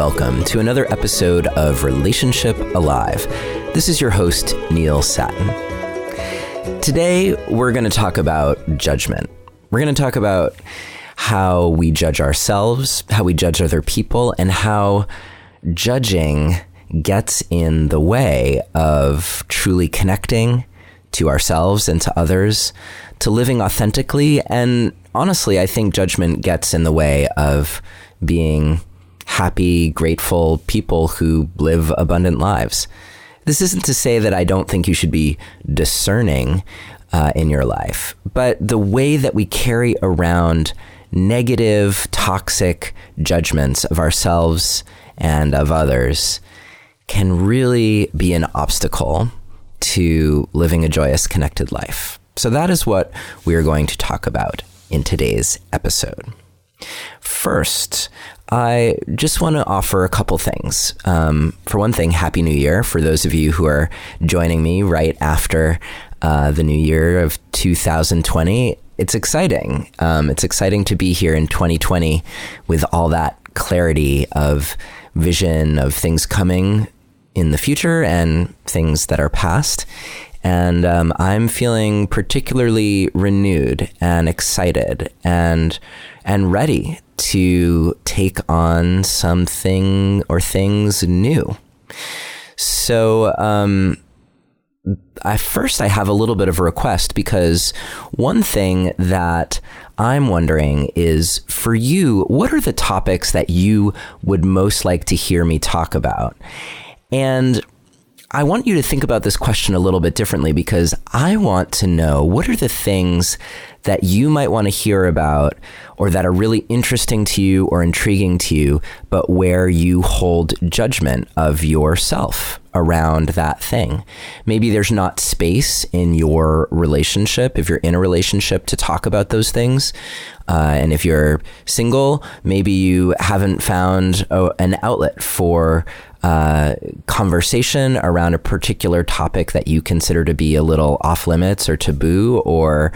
welcome to another episode of Relationship Alive. This is your host, Neil Satin. Today, we're going to talk about judgment. We're going to talk about how we judge ourselves, how we judge other people, and how judging gets in the way of truly connecting to ourselves and to others, to living authentically. And honestly, I think judgment gets in the way of being happy, grateful people who live abundant lives. This isn't to say that I don't think you should be discerning in your life, but the way that we carry around negative, toxic judgments of ourselves and of others can really be an obstacle to living a joyous, connected life. So that is what we are going to talk about in today's episode. First, I just want to offer a couple things. For one thing, Happy New Year for those of you who are joining me right after the new year of 2020. It's exciting. It's exciting to be here in 2020 with all that clarity of vision of things coming in the future and things that are past. And I'm feeling particularly renewed and excited and ready to take on something or things new. So I have a little bit of a request, because one thing that I'm wondering is, for you, what are the topics that you would most like to hear me talk about? And I want you to think about this question a little bit differently, because I want to know, what are the things that you might want to hear about, or that are really interesting to you or intriguing to you, but where you hold judgment of yourself around that thing. Maybe there's not space in your relationship, if you're in a relationship, to talk about those things. And if you're single, maybe you haven't found an outlet for conversation around a particular topic that you consider to be a little off limits or taboo, or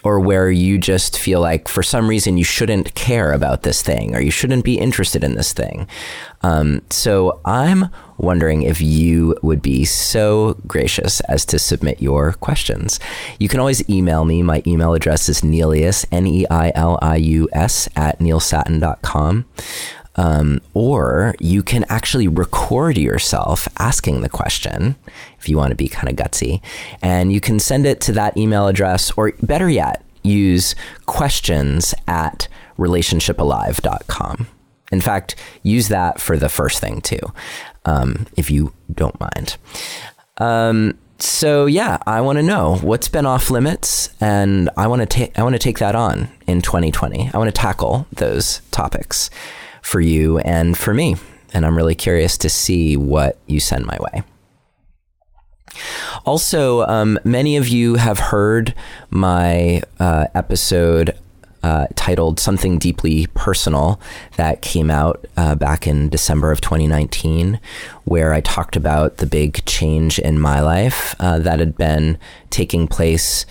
where you just feel like for some reason you shouldn't care about this thing, or you shouldn't be interested in this thing. So I'm wondering if you would be so gracious as to submit your questions. You can always email me. My email address is Neilius, Neilius @neilsatin.com. Or you can actually record yourself asking the question, if you want to be kind of gutsy, and you can send it to that email address, or better yet, use questions@relationshipalive.com. In fact, use that for the first thing too, if you don't mind. So yeah, I want to know what's been off limits, and I want to take that on in 2020. I want to tackle those topics for you and for me. And I'm really curious to see what you send my way. Also, many of you have heard my episode titled Something Deeply Personal that came out back in December of 2019, where I talked about the big change in my life that had been taking place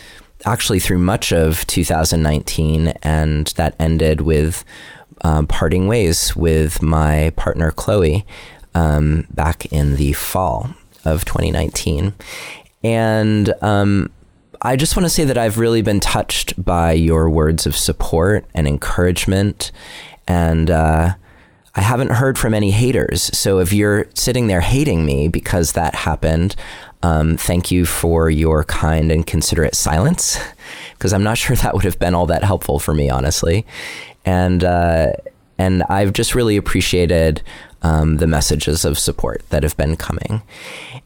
actually through much of 2019, and that ended with parting ways with my partner, Chloe, back in the fall of 2019. And I just want to say that I've really been touched by your words of support and encouragement. And I haven't heard from any haters. So if you're sitting there hating me because that happened, thank you for your kind and considerate silence, because I'm not sure that would have been all that helpful for me, honestly. And I've just really appreciated the messages of support that have been coming.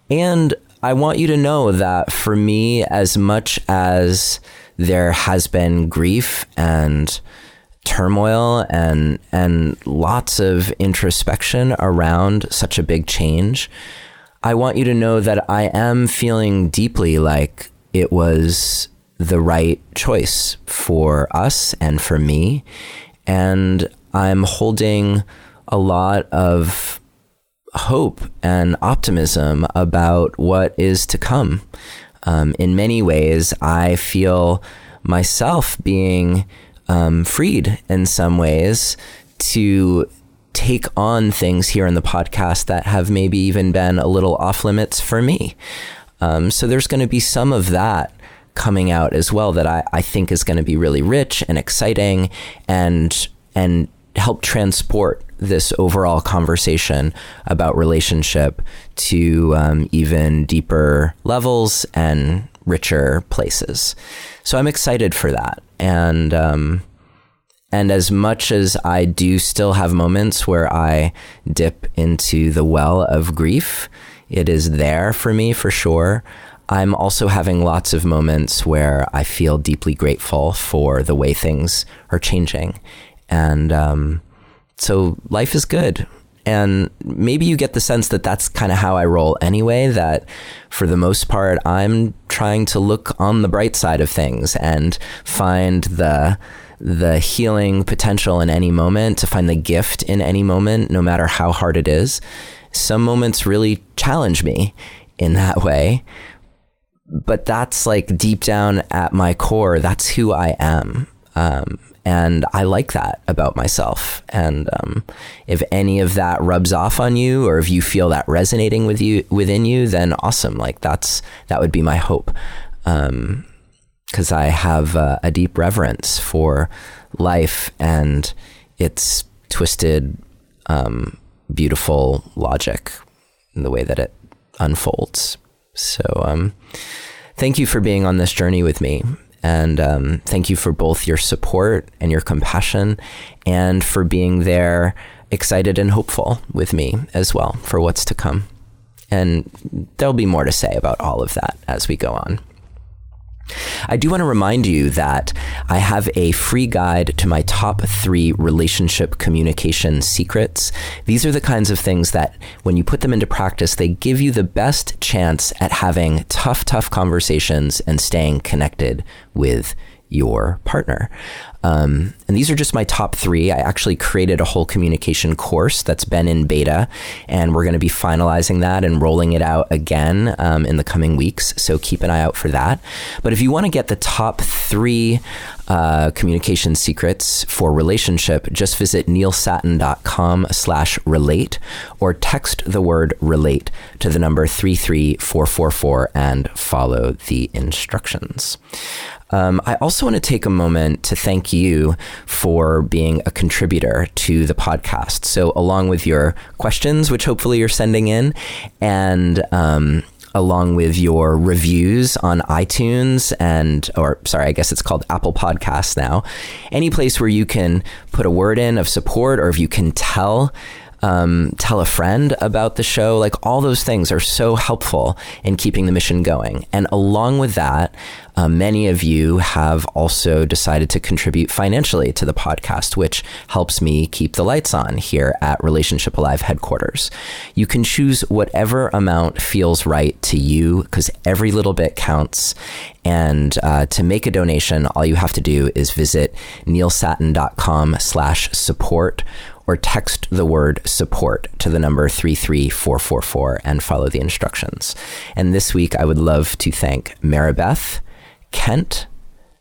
And I want you to know that for me, as much as there has been grief and turmoil and lots of introspection around such a big change, I want you to know that I am feeling deeply like it was the right choice for us and for me. And I'm holding a lot of hope and optimism about what is to come. In many ways, I feel myself being freed in some ways to take on things here in the podcast that have maybe even been a little off limits for me. So there's going to be some of that coming out as well that I think is going to be really rich and exciting and help transport this overall conversation about relationship to even deeper levels and richer places. So I'm excited for that. And as much as I do still have moments where I dip into the well of grief, it is there for me for sure. I'm also having lots of moments where I feel deeply grateful for the way things are changing. And so life is good. And maybe you get the sense that that's kind of how I roll anyway, that for the most part, I'm trying to look on the bright side of things and find the healing potential in any moment, to find the gift in any moment, no matter how hard it is. Some moments really challenge me in that way. But that's like deep down at my core, that's who I am. And I like that about myself. And if any of that rubs off on you, or if you feel that resonating within you, then awesome. Like that would be my hope. 'Cause I have a deep reverence for life and its twisted, beautiful logic in the way that it unfolds. So thank you for being on this journey with me. And thank you for both your support and your compassion, and for being there excited and hopeful with me as well for what's to come. And there'll be more to say about all of that as we go on. I do want to remind you that I have a free guide to my top 3 relationship communication secrets. These are the kinds of things that when you put them into practice, they give you the best chance at having tough conversations and staying connected with your partner. And these are just my top 3. I actually created a whole communication course that's been in beta, and we're going to be finalizing that and rolling it out again in the coming weeks. So keep an eye out for that. But if you want to get the top 3 communication secrets for relationship, just visit neilsattin.com/relate, or text the word relate to the number 33444 and follow the instructions. I also want to take a moment to thank you for being a contributor to the podcast. So along with your questions, which hopefully you're sending in, and along with your reviews on iTunes I guess it's called Apple Podcasts now, any place where you can put a word in of support, or if you can tell a friend about the show, like all those things are so helpful in keeping the mission going. And along with that, many of you have also decided to contribute financially to the podcast, which helps me keep the lights on here at Relationship Alive headquarters. You can choose whatever amount feels right to you, because every little bit counts. And to make a donation, all you have to do is visit neilsattin.com/support, or text the word support to the number 33444 and follow the instructions. And this week, I would love to thank Maribeth, Kent,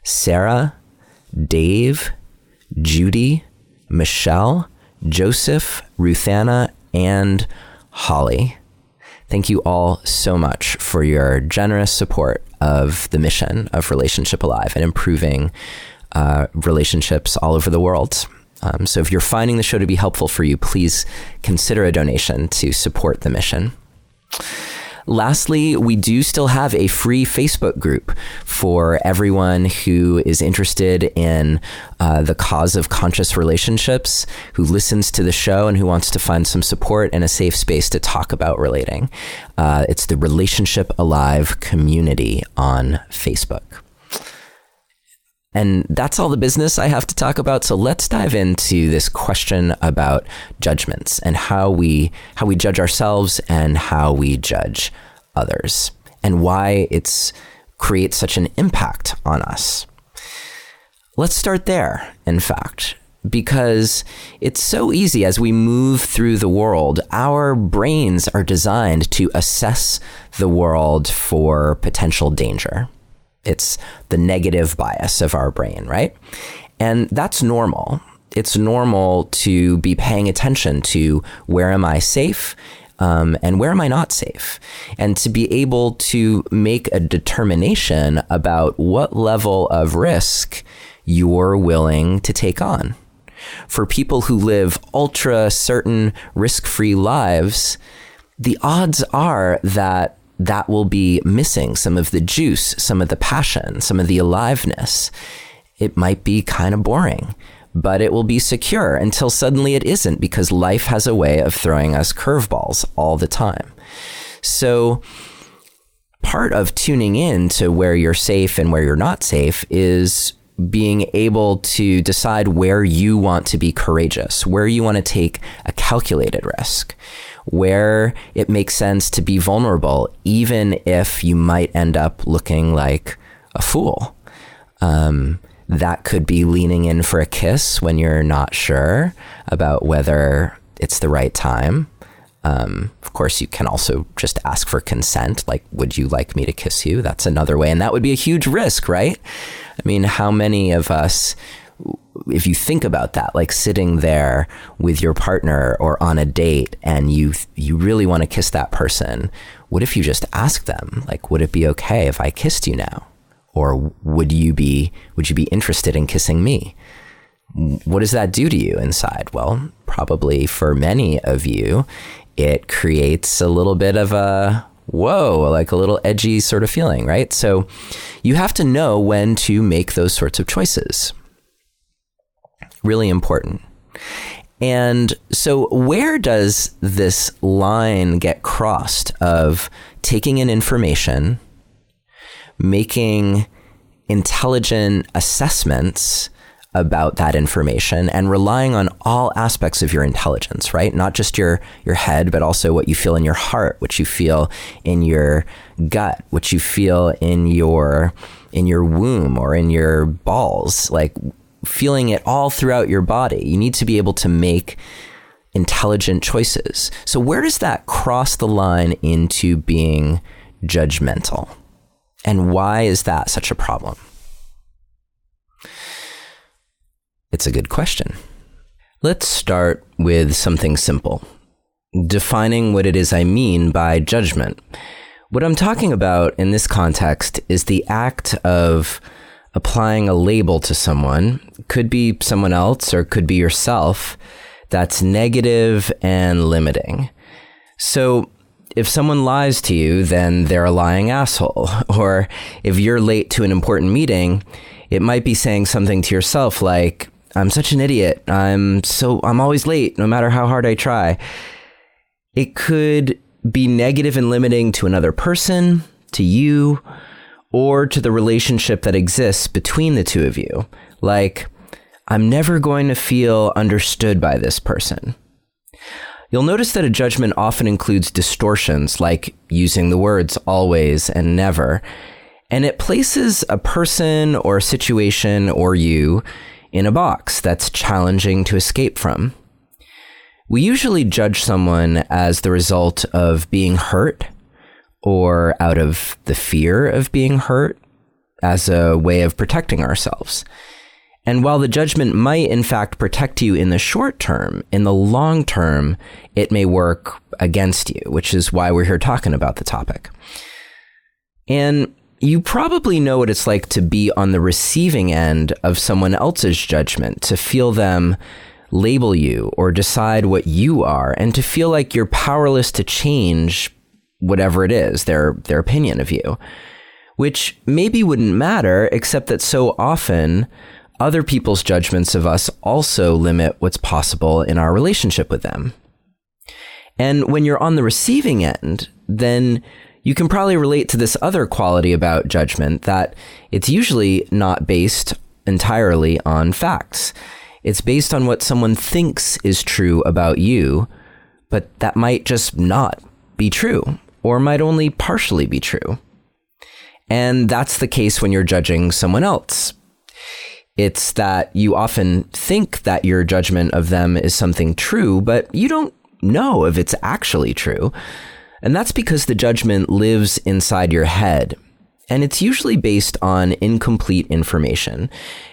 Sarah, Dave, Judy, Michelle, Joseph, Ruthanna, and Holly. Thank you all so much for your generous support of the mission of Relationship Alive and improving relationships all over the world. So if you're finding the show to be helpful for you, please consider a donation to support the mission. Lastly, we do still have a free Facebook group for everyone who is interested in the cause of conscious relationships, who listens to the show and who wants to find some support and a safe space to talk about relating. It's the Relationship Alive community on Facebook. And that's all the business I have to talk about. So let's dive into this question about judgments and how we judge ourselves and how we judge others, and why it creates such an impact on us. Let's start there, in fact, because it's so easy as we move through the world. Our brains are designed to assess the world for potential danger. It's the negative bias of our brain, right? And that's normal. it's normal to be paying attention to where am I safe and where am I not safe, and to be able to make a determination about what level of risk you're willing to take on. For people who live ultra certain risk-free lives, the odds are that that will be missing some of the juice, some of the passion, some of the aliveness. It might be kind of boring, but it will be secure until suddenly it isn't, because life has a way of throwing us curveballs all the time. So part of tuning in to where you're safe and where you're not safe is being able to decide where you want to be courageous, where you want to take a calculated risk, where it makes sense to be vulnerable, even if you might end up looking like a fool. That could be leaning in for a kiss when you're not sure about whether it's the right time. Of course, you can also just ask for consent, like, would you like me to kiss you? That's another way, and that would be a huge risk, right? I mean, how many of us, if you think about that, like sitting there with your partner or on a date and you really want to kiss that person, what if you just ask them, like, would it be okay if I kissed you now? Or would you be interested in kissing me? What does that do to you inside? Well, probably for many of you, it creates a little bit of a whoa, like a little edgy sort of feeling, right? So you have to know when to make those sorts of choices. Really important. And so where does this line get crossed of taking in information, making intelligent assessments about that information, and relying on all aspects of your intelligence, right? Not just your head, but also what you feel in your heart, what you feel in your gut, what you feel in your womb or in your balls, like feeling it all throughout your body. You need to be able to make intelligent choices. So where does that cross the line into being judgmental? And why is that such a problem? It's a good question. Let's start with something simple. Defining what it is I mean by judgment. What I'm talking about in this context is the act of applying a label to someone, could be someone else or could be yourself, that's negative and limiting. So if someone lies to you, then they're a lying asshole. Or if you're late to an important meeting, it might be saying something to yourself like, I'm such an idiot. I'm always late, no matter how hard I try. It could be negative and limiting to another person, to you, or to the relationship that exists between the two of you. Like, I'm never going to feel understood by this person. You'll notice that a judgment often includes distortions, like using the words always and never, and it places a person or a situation or you in a box that's challenging to escape from. We usually judge someone as the result of being hurt or out of the fear of being hurt as a way of protecting ourselves. And while the judgment might in fact protect you in the short term, in the long term, it may work against you, which is why we're here talking about the topic. And you probably know what it's like to be on the receiving end of someone else's judgment, to feel them label you or decide what you are, and to feel like you're powerless to change whatever it is, their opinion of you, which maybe wouldn't matter, except that so often other people's judgments of us also limit what's possible in our relationship with them. And when you're on the receiving end, then you can probably relate to this other quality about judgment, that it's usually not based entirely on facts. It's based on what someone thinks is true about you, but that might just not be true, or might only partially be true. And that's the case when you're judging someone else. It's that you often think that your judgment of them is something true, but you don't know if it's actually true. And that's because the judgment lives inside your head. And it's usually based on incomplete information.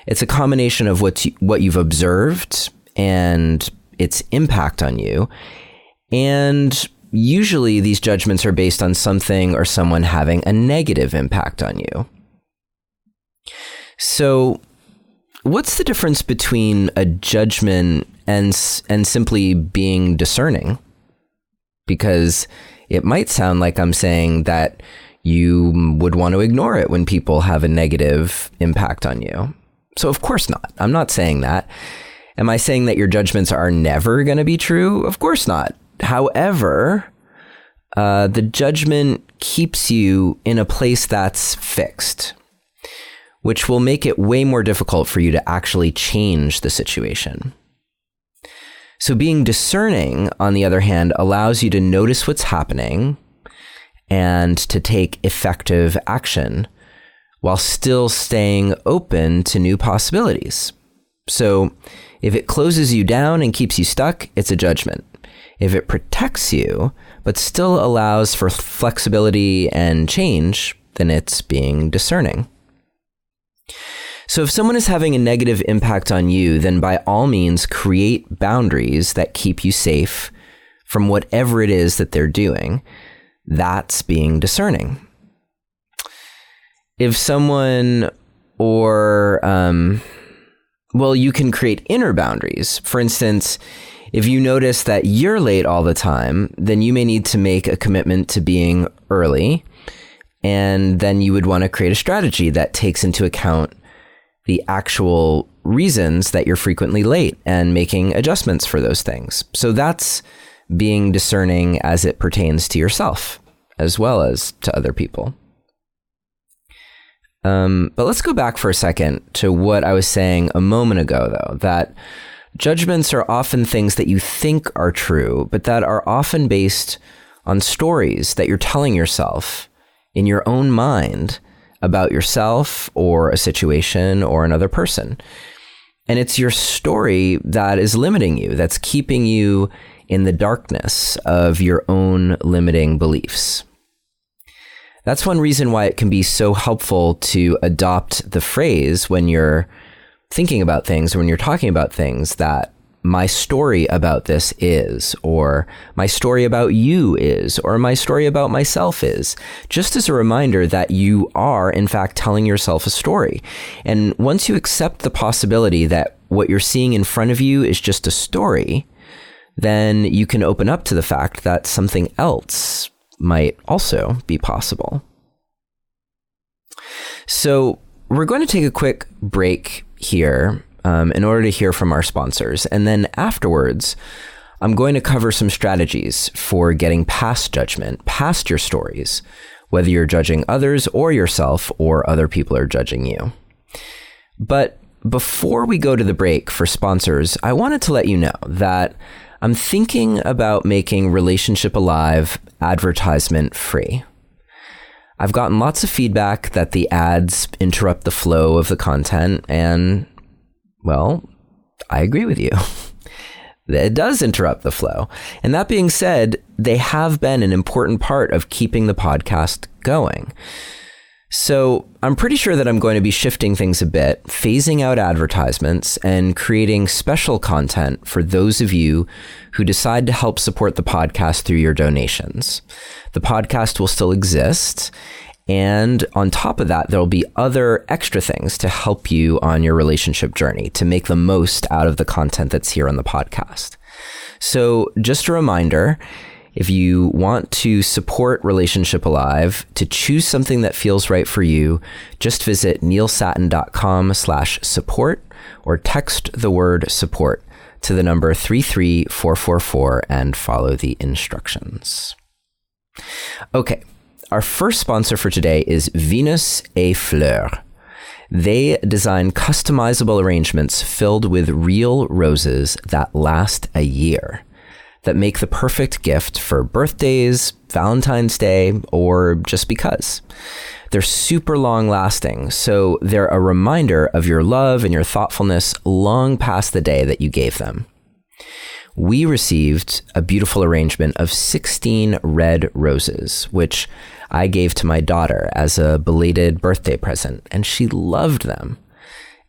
It's a combination of what you've observed and its impact on you. And usually these judgments are based on something or someone having a negative impact on you. So what's the difference between a judgment and simply being discerning? Because it might sound like I'm saying that you would want to ignore it when people have a negative impact on you. So of course not. I'm not saying that. Am I saying that your judgments are never going to be true? Of course not. However, the judgment keeps you in a place that's fixed, which will make it way more difficult for you to actually change the situation. So being discerning, on the other hand, allows you to notice what's happening and to take effective action while still staying open to new possibilities. So if it closes you down and keeps you stuck, it's a judgment. If it protects you, but still allows for flexibility and change, then it's being discerning. So if someone is having a negative impact on you, then by all means create boundaries that keep you safe from whatever it is that they're doing. That's being discerning. If someone you can create inner boundaries. For instance, if you notice that you're late all the time, then you may need to make a commitment to being early. And then you would want to create a strategy that takes into account the actual reasons that you're frequently late and making adjustments for those things. So that's being discerning as it pertains to yourself as well as to other people. But let's go back for a second to what I was saying a moment ago, though, that judgments are often things that you think are true, but that are often based on stories that you're telling yourself in your own mind about yourself or a situation or another person. And it's your story that is limiting you, that's keeping you in the darkness of your own limiting beliefs. That's one reason why it can be so helpful to adopt the phrase when you're thinking about things, or when you're talking about things, that my story about this is, or my story about you is, or my story about myself is, just as a reminder that you are, in fact, telling yourself a story. And once you accept the possibility that what you're seeing in front of you is just a story, then you can open up to the fact that something else might also be possible. So we're going to take a quick break here in order to hear from our sponsors. And then afterwards, I'm going to cover some strategies for getting past judgment, past your stories, whether you're judging others or yourself, or other people are judging you. But before we go to the break for sponsors, I wanted to let you know that I'm thinking about making Relationship Alive advertisement free. I've gotten lots of feedback that the ads interrupt the flow of the content, and, well, I agree with you. It does interrupt the flow. And that being said, they have been an important part of keeping the podcast going. So I'm pretty sure that I'm going to be shifting things a bit, phasing out advertisements and creating special content for those of you who decide to help support the podcast through your donations. The podcast will still exist. And on top of that, there'll be other extra things to help you on your relationship journey, to make the most out of the content that's here on the podcast. So just a reminder, if you want to support Relationship Alive, to choose something that feels right for you, just visit neilsattin.com/support or text the word support to the number 33444 and follow the instructions. Okay, our first sponsor for today is Venus et Fleurs. They design customizable arrangements filled with real roses that last a year, that make the perfect gift for birthdays, Valentine's Day, or just because. They're super long lasting, so they're a reminder of your love and your thoughtfulness long past the day that you gave them. We received a beautiful arrangement of 16 red roses, which I gave to my daughter as a belated birthday present, and she loved them.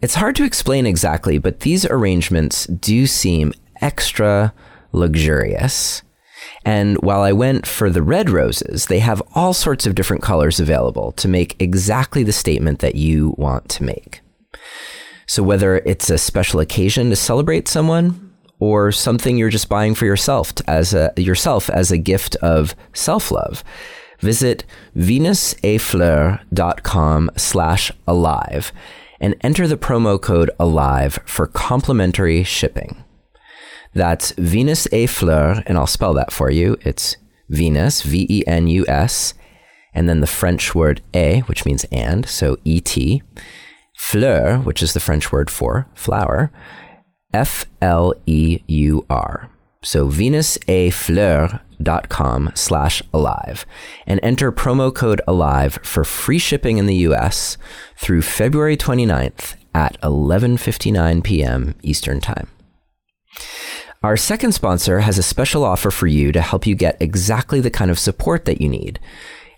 It's hard to explain exactly, but these arrangements do seem extra luxurious. And while I went for the red roses, they have all sorts of different colors available to make exactly the statement that you want to make. So whether it's a special occasion to celebrate someone or something you're just buying for yourself as a gift of self-love, visit venusafleur.com/alive and enter the promo code ALIVE for complimentary shipping. That's Venus A Fleur, and I'll spell that for you. It's Venus, Venus, and then the French word a, which means and, so et, fleur, which is the French word for flower, FLEUR. So venusafleur.com/alive and enter promo code ALIVE for free shipping in the US through February 29th at 11:59 p.m. Eastern Time. Our second sponsor has a special offer for you to help you get exactly the kind of support that you need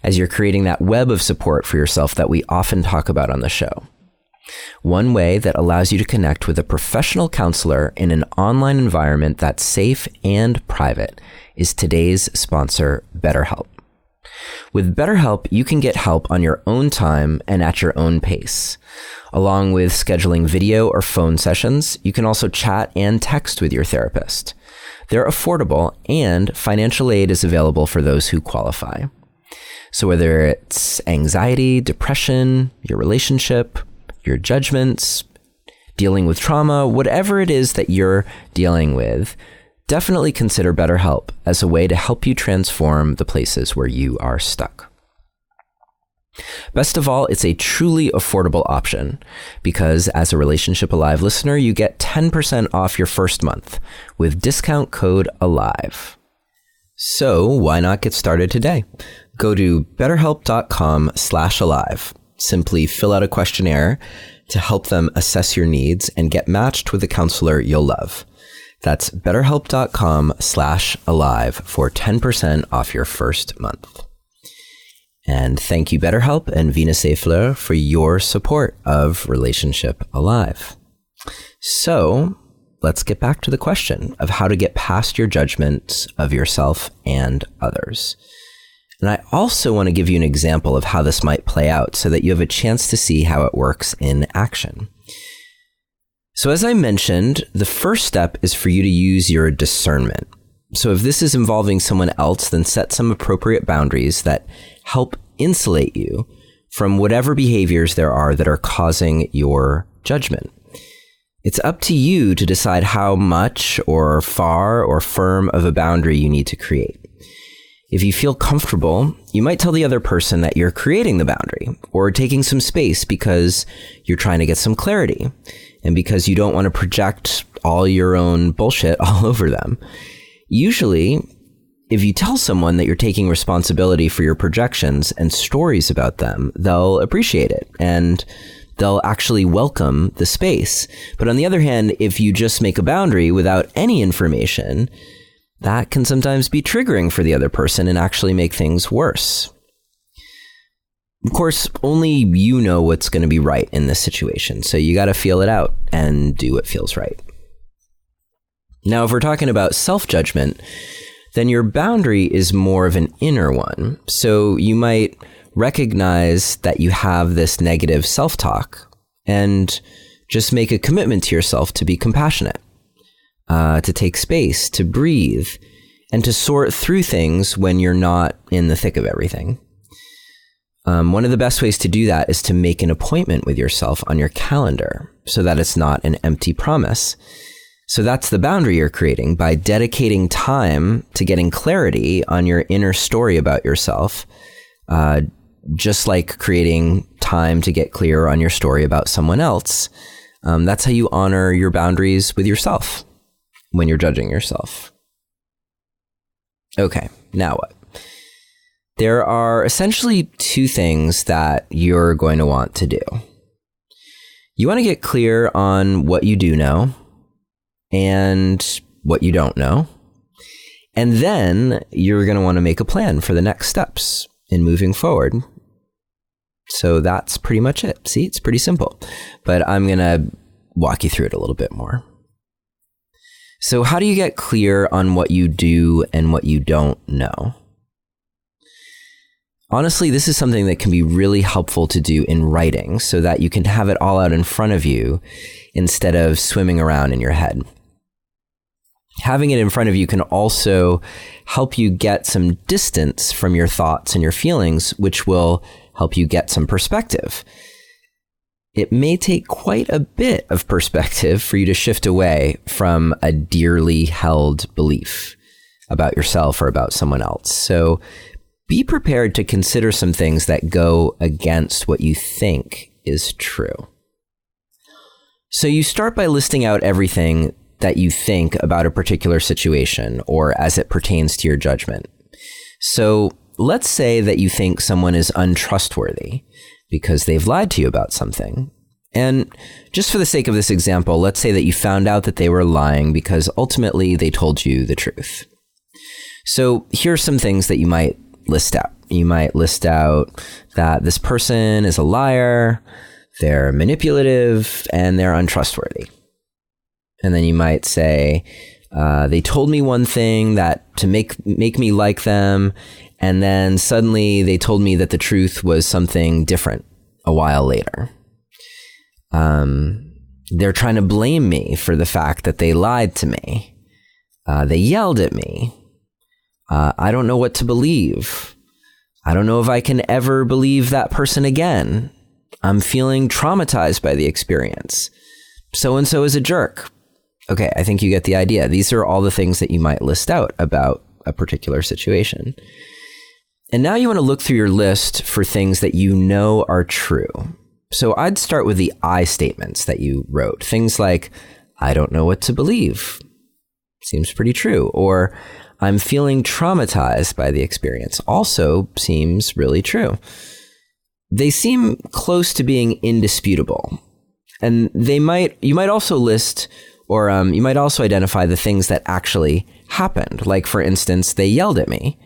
as you're creating that web of support for yourself that we often talk about on the show. One way that allows you to connect with a professional counselor in an online environment that's safe and private is today's sponsor, BetterHelp. With BetterHelp, you can get help on your own time and at your own pace. Along with scheduling video or phone sessions, you can also chat and text with your therapist. They're affordable, and financial aid is available for those who qualify. So whether it's anxiety, depression, your relationship, your judgments, dealing with trauma, whatever it is that you're dealing with, definitely consider BetterHelp as a way to help you transform the places where you are stuck. Best of all, it's a truly affordable option because as a Relationship Alive listener, you get 10% off your first month with discount code ALIVE. So why not get started today? Go to betterhelp.com/alive. Simply fill out a questionnaire to help them assess your needs and get matched with a counselor you'll love. That's betterhelp.com/alive for 10% off your first month. And thank you, BetterHelp and Venus A Fleur, for your support of Relationship Alive. So let's get back to the question of how to get past your judgments of yourself and others. And I also want to give you an example of how this might play out so that you have a chance to see how it works in action. So as I mentioned, the first step is for you to use your discernment. So if this is involving someone else, then set some appropriate boundaries that help insulate you from whatever behaviors there are that are causing your judgment. It's up to you to decide how much or far or firm of a boundary you need to create. If you feel comfortable, you might tell the other person that you're creating the boundary or taking some space because you're trying to get some clarity and because you don't want to project all your own bullshit all over them. Usually, if you tell someone that you're taking responsibility for your projections and stories about them, they'll appreciate it and they'll actually welcome the space. But on the other hand, if you just make a boundary without any information, that can sometimes be triggering for the other person and actually make things worse. Of course, only you know what's going to be right in this situation, so you got to feel it out and do what feels right. Now, if we're talking about self-judgment, then your boundary is more of an inner one. So you might recognize that you have this negative self-talk and just make a commitment to yourself to be compassionate, to take space, to breathe, and to sort through things when you're not in the thick of everything. One of the best ways to do that is to make an appointment with yourself on your calendar so that it's not an empty promise. So that's the boundary you're creating by dedicating time to getting clarity on your inner story about yourself, just like creating time to get clear on your story about someone else. That's how you honor your boundaries with yourself when you're judging yourself. Okay, now what? There are essentially two things that you're going to want to do. You want to get clear on what you do know and what you don't know. And then you're going to want to make a plan for the next steps. in moving forward. So that's pretty much it. See, it's pretty simple, but I'm going to walk you through it a little bit more. So how do you get clear on what you do and what you don't know? Honestly, this is something that can be really helpful to do in writing so that you can have it all out in front of you instead of swimming around in your head. Having it in front of you can also help you get some distance from your thoughts and your feelings, which will help you get some perspective. It may take quite a bit of perspective for you to shift away from a dearly held belief about yourself or about someone else. So be prepared to consider some things that go against what you think is true. So you start by listing out everything that you think about a particular situation or as it pertains to your judgment. So let's say that you think someone is untrustworthy because they've lied to you about something. And just for the sake of this example, let's say that you found out that they were lying because ultimately they told you the truth. So here's some things that you might list out. You might list out that this person is a liar, they're manipulative, and they're untrustworthy. And then you might say, they told me one thing that to make me like them, and then suddenly they told me that the truth was something different a while later. They're trying to blame me for the fact that they lied to me. They yelled at me. I don't know what to believe. I don't know if I can ever believe that person again. I'm feeling traumatized by the experience. So-and-so is a jerk. Okay, I think you get the idea. These are all the things that you might list out about a particular situation. And now you want to look through your list for things that you know are true. So I'd start with the I statements that you wrote. Things like, I don't know what to believe. Seems pretty true. Or, I'm feeling traumatized by the experience. Also seems really true. They seem close to being indisputable. And you might also list, or you might also identify the things that actually happened. Like, for instance, they yelled at me,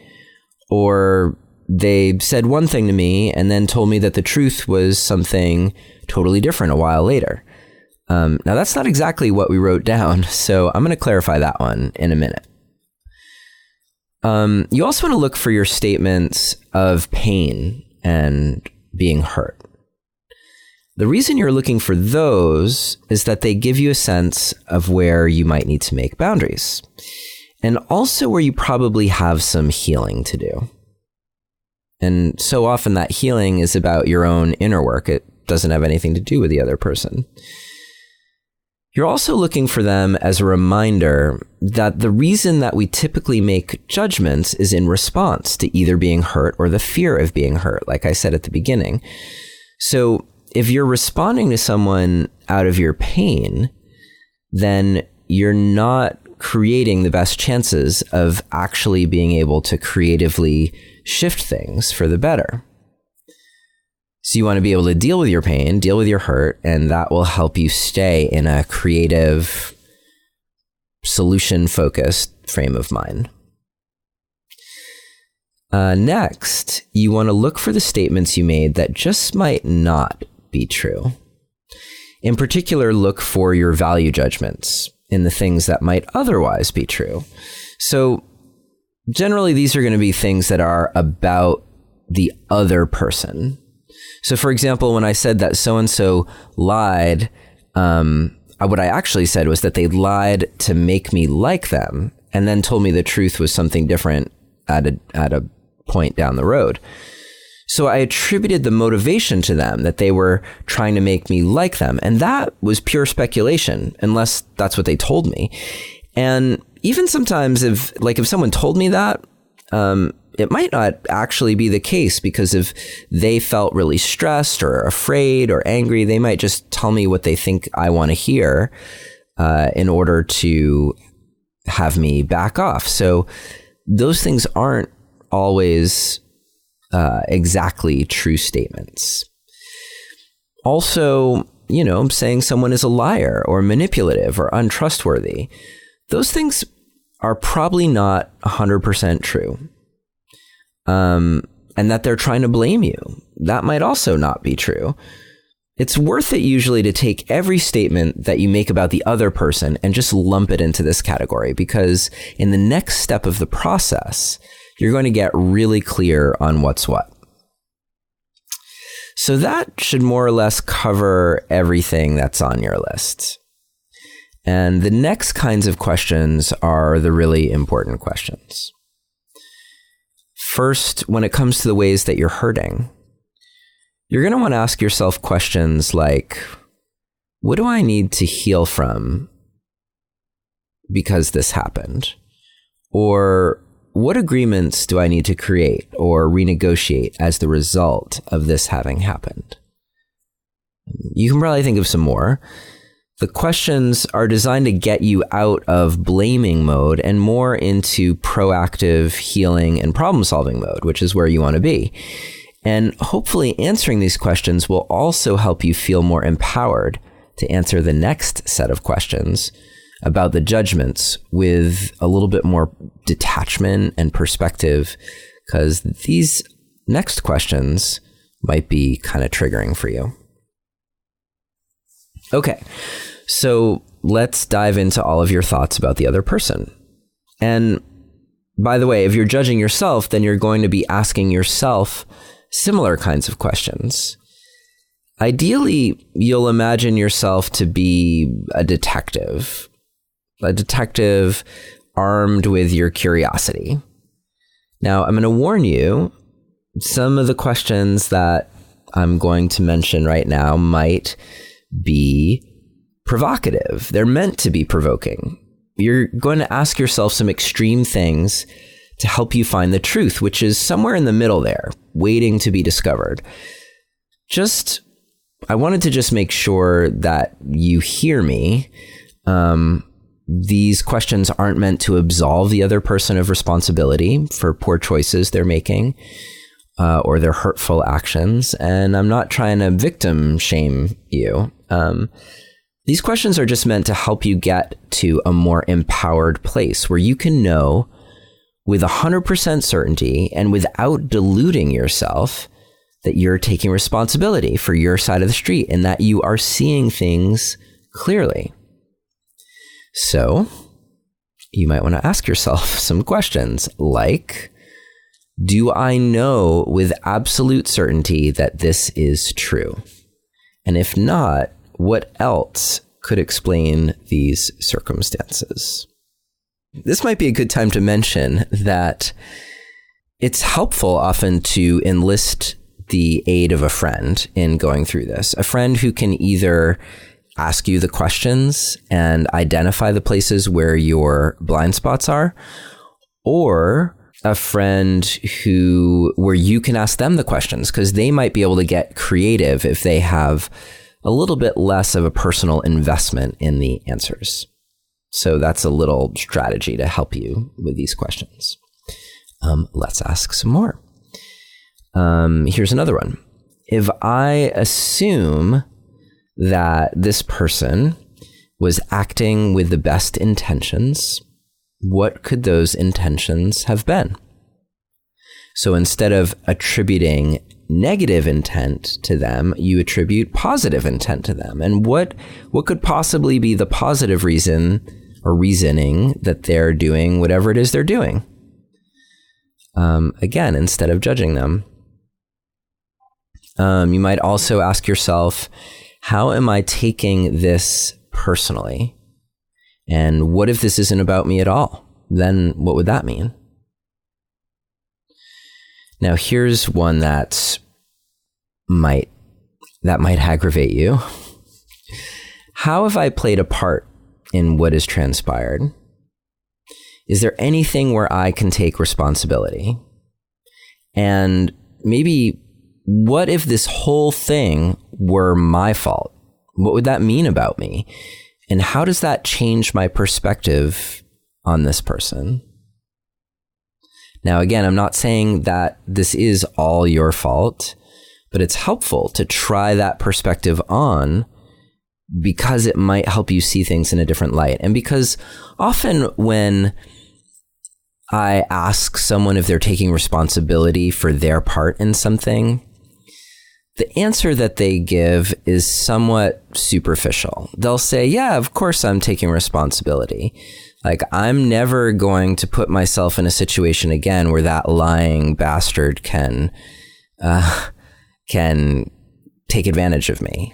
or they said one thing to me and then told me that the truth was something totally different a while later. Now, that's not exactly what we wrote down, so I'm going to clarify that one in a minute. You also want to look for your statements of pain and being hurt. The reason you're looking for those is that they give you a sense of where you might need to make boundaries, and also where you probably have some healing to do. And so often that healing is about your own inner work. It doesn't have anything to do with the other person. You're also looking for them as a reminder that the reason that we typically make judgments is in response to either being hurt or the fear of being hurt, like I said at the beginning. So if you're responding to someone out of your pain, then you're not creating the best chances of actually being able to creatively shift things for the better. So you want to be able to deal with your pain, deal with your hurt, and that will help you stay in a creative, solution-focused frame of mind. Next, you want to look for the statements you made that just might not be true. In particular, look for your value judgments in the things that might otherwise be true. So generally, these are going to be things that are about the other person. So for example, when I said that so-and-so lied, what I actually said was that they lied to make me like them and then told me the truth was something different at a point down the road. So I attributed the motivation to them, that they were trying to make me like them. And that was pure speculation, unless that's what they told me. And even sometimes if someone told me that, it might not actually be the case, because if they felt really stressed or afraid or angry, they might just tell me what they think I want to hear in order to have me back off. So those things aren't always exactly true statements. Also, saying someone is a liar or manipulative or untrustworthy, those things are probably not 100% true. and that they're trying to blame you. That might also not be true. It's worth it usually to take every statement that you make about the other person and just lump it into this category, because in the next step of the process, you're going to get really clear on what's what. So that should more or less cover everything that's on your list. And the next kinds of questions are the really important questions. First, when it comes to the ways that you're hurting, you're going to want to ask yourself questions like, what do I need to heal from because this happened? Or what agreements do I need to create or renegotiate as the result of this having happened? You can probably think of some more. The questions are designed to get you out of blaming mode and more into proactive healing and problem-solving mode, which is where you want to be. And hopefully answering these questions will also help you feel more empowered to answer the next set of questions about the judgments with a little bit more detachment and perspective, because these next questions might be kind of triggering for you. Okay, so let's dive into all of your thoughts about the other person. And by the way, if you're judging yourself, then you're going to be asking yourself similar kinds of questions. Ideally, you'll imagine yourself to be a detective armed with your curiosity. Now, I'm going to warn you, some of the questions that I'm going to mention right now might be provocative. They're meant to be provoking. You're going to ask yourself some extreme things to help you find the truth, which is somewhere in the middle there, waiting to be discovered. I wanted to just make sure that you hear me. These questions aren't meant to absolve the other person of responsibility for poor choices they're making or their hurtful actions. And I'm not trying to victim shame you. These questions are just meant to help you get to a more empowered place where you can know with 100% certainty and without deluding yourself that you're taking responsibility for your side of the street and that you are seeing things clearly. So you might want to ask yourself some questions like, do I know with absolute certainty that this is true? And if not, what else could explain these circumstances? This might be a good time to mention that it's helpful often to enlist the aid of a friend in going through this. A friend who can either ask you the questions and identify the places where your blind spots are, or a friend where you can ask them the questions, because they might be able to get creative if they have a little bit less of a personal investment in the answers. So that's a little strategy to help you with these questions. Let's ask some more. Here's another one. If I assume that this person was acting with the best intentions, what could those intentions have been? So instead of attributing negative intent to them, you attribute positive intent to them. And what could possibly be the positive reason or reasoning that they're doing whatever it is they're doing? Again, instead of judging them. You might also ask yourself, how am I taking this personally? And what if this isn't about me at all? Then what would that mean? Now, here's one that might aggravate you. How have I played a part in what has transpired? Is there anything where I can take responsibility? And maybe, what if this whole thing were my fault? What would that mean about me? And how does that change my perspective on this person? Now, again, I'm not saying that this is all your fault, but it's helpful to try that perspective on, because it might help you see things in a different light. And because often when I ask someone if they're taking responsibility for their part in something, the answer that they give is somewhat superficial. They'll say, yeah, of course I'm taking responsibility. Like, I'm never going to put myself in a situation again where that lying bastard can take advantage of me,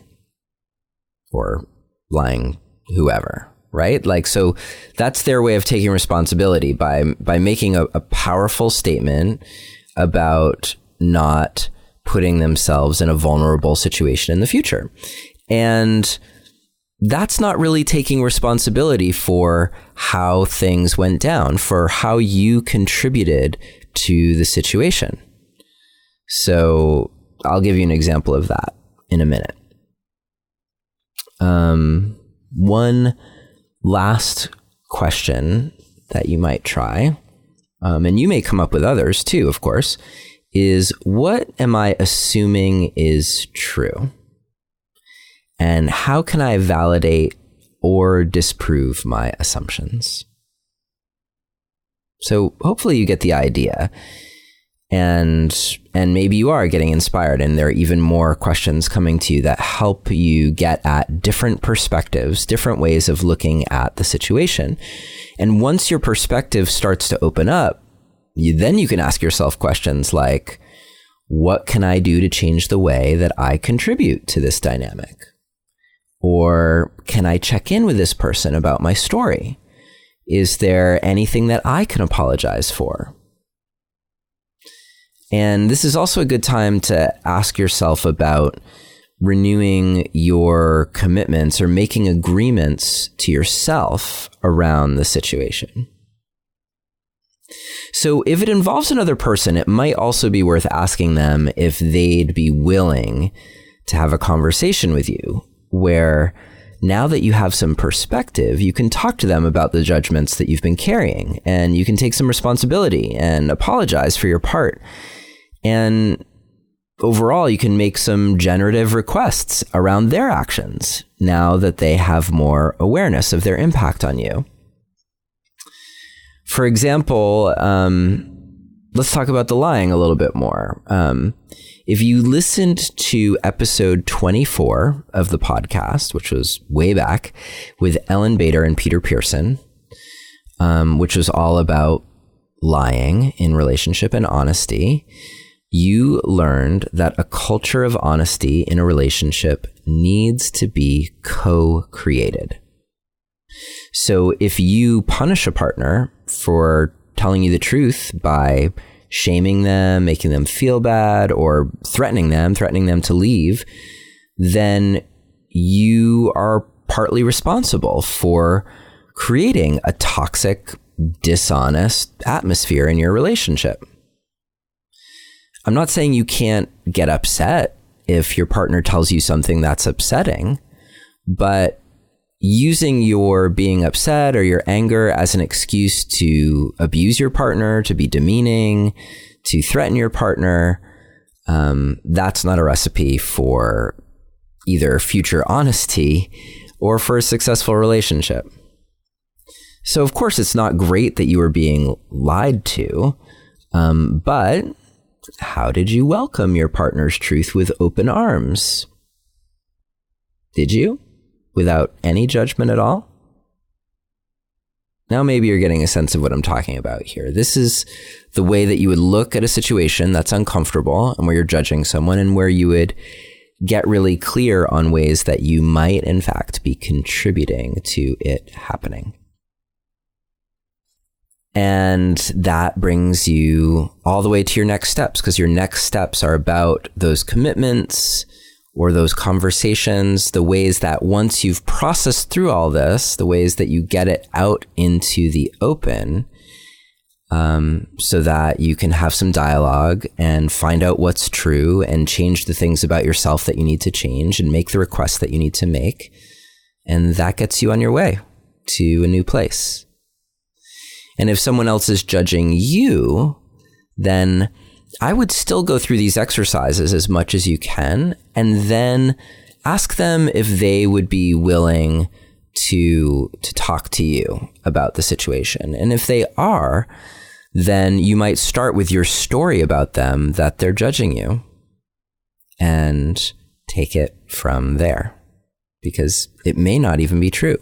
or lying whoever, right? Like, so that's their way of taking responsibility by making a powerful statement about not putting themselves in a vulnerable situation in the future. And that's not really taking responsibility for how things went down, for how you contributed to the situation. So I'll give you an example of that in a minute. One last question that you might try, and you may come up with others too, of course, is, what am I assuming is true? And how can I validate or disprove my assumptions? So hopefully you get the idea, and maybe you are getting inspired, and there are even more questions coming to you that help you get at different perspectives, different ways of looking at the situation. And once your perspective starts to open up, then you can ask yourself questions like, what can I do to change the way that I contribute to this dynamic? Or can I check in with this person about my story? Is there anything that I can apologize for? And this is also a good time to ask yourself about renewing your commitments or making agreements to yourself around the situation. So if it involves another person, it might also be worth asking them if they'd be willing to have a conversation with you, where now that you have some perspective, you can talk to them about the judgments that you've been carrying, and you can take some responsibility and apologize for your part. And overall, you can make some generative requests around their actions now that they have more awareness of their impact on you. For example, let's talk about the lying a little bit more. If you listened to episode 24 of the podcast, which was way back, with Ellen Bader and Peter Pearson, which was all about lying in relationship and honesty, you learned that a culture of honesty in a relationship needs to be co-created. So if you punish a partner for telling you the truth by shaming them, making them feel bad, or threatening them to leave, then you are partly responsible for creating a toxic, dishonest atmosphere in your relationship. I'm not saying you can't get upset if your partner tells you something that's upsetting, but using your being upset or your anger as an excuse to abuse your partner, to be demeaning, to threaten your partner, that's not a recipe for either future honesty or for a successful relationship. So of course it's not great that you were being lied to, but how did you welcome your partner's truth with open arms? Did you? Without any judgment at all? Now maybe you're getting a sense of what I'm talking about here. This is the way that you would look at a situation that's uncomfortable and where you're judging someone, and where you would get really clear on ways that you might in fact be contributing to it happening. And that brings you all the way to your next steps, because your next steps are about those commitments or those conversations, the ways that once you've processed through all this, the ways that you get it out into the open, so that you can have some dialogue and find out what's true and change the things about yourself that you need to change and make the requests that you need to make. And that gets you on your way to a new place. And if someone else is judging you, then I would still go through these exercises as much as you can, and then ask them if they would be willing to talk to you about the situation. And if they are, then you might start with your story about them that they're judging you and take it from there, because it may not even be true.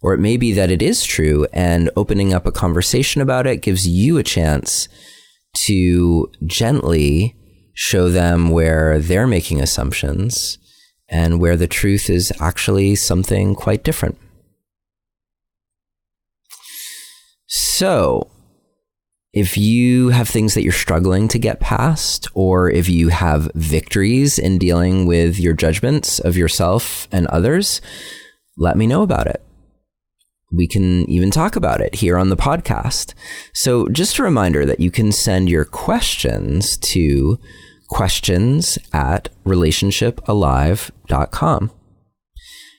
Or it may be that it is true, and opening up a conversation about it gives you a chance to gently show them where they're making assumptions and where the truth is actually something quite different. So, if you have things that you're struggling to get past, or if you have victories in dealing with your judgments of yourself and others, let me know about it. We can even talk about it here on the podcast. So just a reminder that you can send your questions to questions@relationshipalive.com.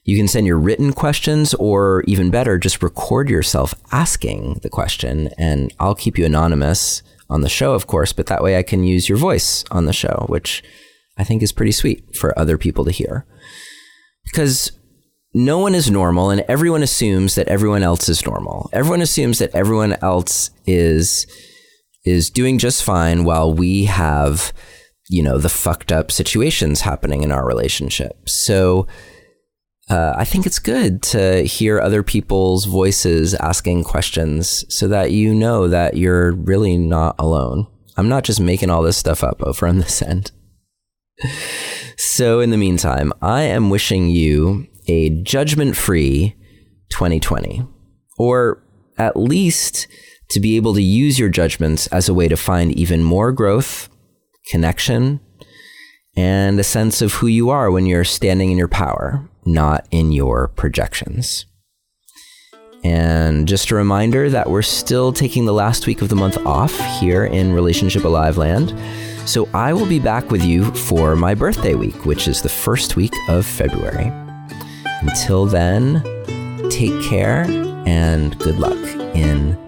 You can send your written questions, or even better, just record yourself asking the question, and I'll keep you anonymous on the show, of course, but that way I can use your voice on the show, which I think is pretty sweet for other people to hear. Because no one is normal, and everyone assumes that everyone else is normal. Everyone assumes that everyone else is doing just fine while we have, the fucked up situations happening in our relationship. So I think it's good to hear other people's voices asking questions so that you know that you're really not alone. I'm not just making all this stuff up over on this end. So in the meantime, I am wishing you a judgment-free 2020, or at least to be able to use your judgments as a way to find even more growth, connection, and a sense of who you are when you're standing in your power, not in your projections. And just a reminder that we're still taking the last week of the month off here in Relationship Alive Land. So I will be back with you for my birthday week, which is the first week of February. Until then, take care and good luck in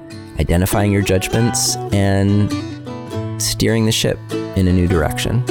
identifying your judgments and steering the ship in a new direction.